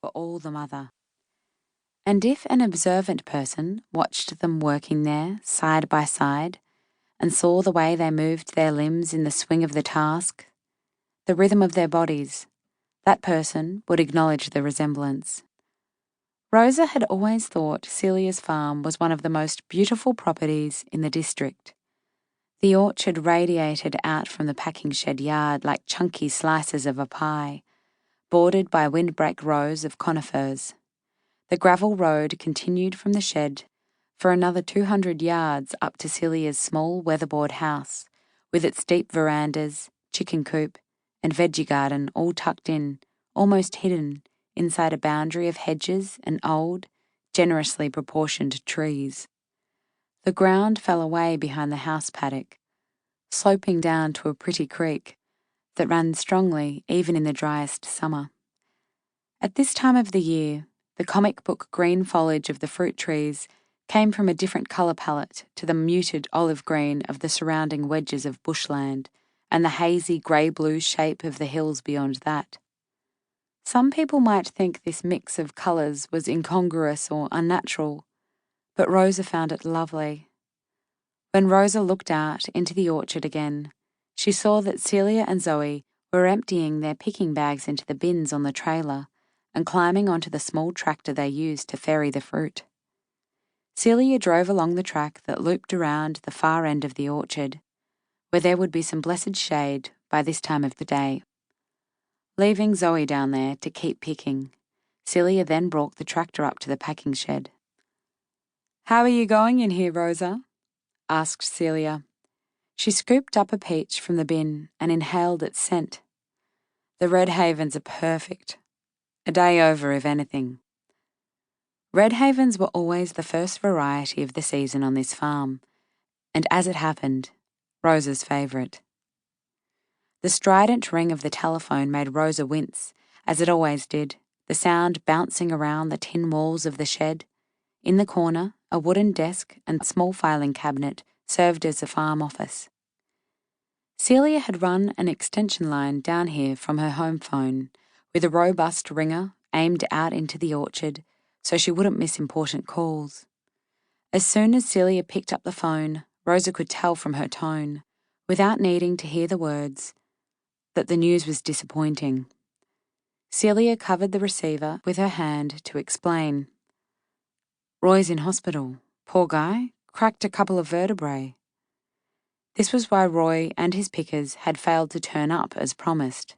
were all the mother. And if an observant person watched them working there, side by side, and saw the way they moved their limbs in the swing of the task, the rhythm of their bodies, that person would acknowledge the resemblance. Rosa had always thought Celia's farm was one of the most beautiful properties in the district. The orchard radiated out from the packing shed yard like chunky slices of a pie, bordered by windbreak rows of conifers. The gravel road continued from the shed for another 200 yards up to Celia's small weatherboard house, with its deep verandas, chicken coop, and veggie garden all tucked in, almost hidden, inside a boundary of hedges and old, generously proportioned trees. The ground fell away behind the house paddock, sloping down to a pretty creek that ran strongly even in the driest summer. At this time of the year, the comic book green foliage of the fruit trees came from a different colour palette to the muted olive green of the surrounding wedges of bushland and the hazy grey-blue shape of the hills beyond that. Some people might think this mix of colours was incongruous or unnatural, but Rosa found it lovely. When Rosa looked out into the orchard again, she saw that Celia and Zoe were emptying their picking bags into the bins on the trailer and climbing onto the small tractor they used to ferry the fruit. Celia drove along the track that looped around the far end of the orchard, where there would be some blessed shade by this time of the day. Leaving Zoe down there to keep picking, Celia then brought the tractor up to the packing shed. "How are you going in here, Rosa?" asked Celia. She scooped up a peach from the bin and inhaled its scent. "The Red Havens are perfect. A day over, if anything." Red Havens were always the first variety of the season on this farm, and as it happened, Rosa's favourite. The strident ring of the telephone made Rosa wince, as it always did, the sound bouncing around the tin walls of the shed. In the corner, a wooden desk and small filing cabinet served as a farm office. Celia had run an extension line down here from her home phone, with a robust ringer aimed out into the orchard so she wouldn't miss important calls. As soon as Celia picked up the phone, Rosa could tell from her tone, without needing to hear the words, that the news was disappointing. Celia covered the receiver with her hand to explain. "Roy's in hospital. Poor guy. Cracked a couple of vertebrae." This was why Roy and his pickers had failed to turn up as promised.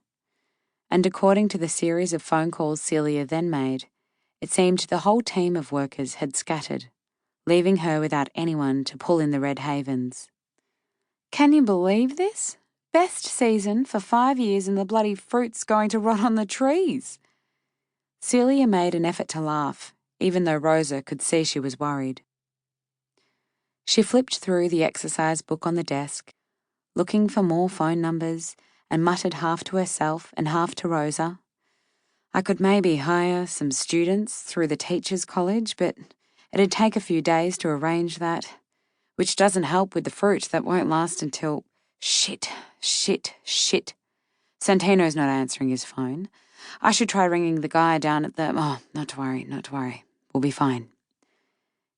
And according to the series of phone calls Celia then made, it seemed the whole team of workers had scattered, leaving her without anyone to pull in the Red Havens. "Can you believe this? Best season for 5 years and the bloody fruit's going to rot on the trees." Celia made an effort to laugh, even though Rosa could see she was worried. She flipped through the exercise book on the desk, looking for more phone numbers, and muttered half to herself and half to Rosa, "I could maybe hire some students through the teachers' college, but it'd take a few days to arrange that, which doesn't help with the fruit that won't last until... Shit. Santino's not answering his phone. I should try ringing the guy down at the... Oh, not to worry. We'll be fine."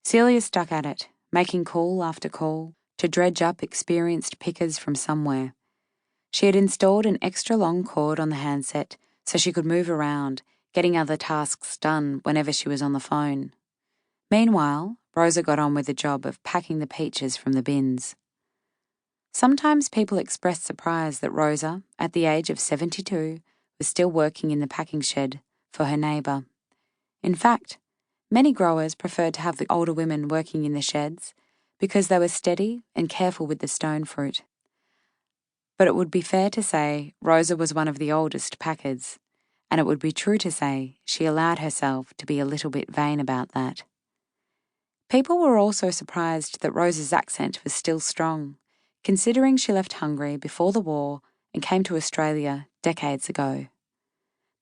Celia stuck at it, making call after call to dredge up experienced pickers from somewhere. She had installed an extra long cord on the handset so she could move around, getting other tasks done whenever she was on the phone. Meanwhile, Rosa got on with the job of packing the peaches from the bins. Sometimes people expressed surprise that Rosa, at the age of 72, was still working in the packing shed for her neighbour. In fact, many growers preferred to have the older women working in the sheds because they were steady and careful with the stone fruit. But it would be fair to say Rosa was one of the oldest packers, and it would be true to say she allowed herself to be a little bit vain about that. People were also surprised that Rosa's accent was still strong, considering she left Hungary before the war and came to Australia decades ago.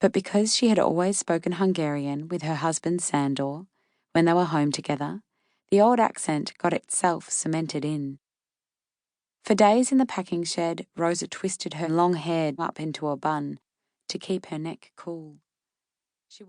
But because she had always spoken Hungarian with her husband Sandor when they were home together, the old accent got itself cemented in. For days in the packing shed, Rosa twisted her long hair up into a bun to keep her neck cool. She wore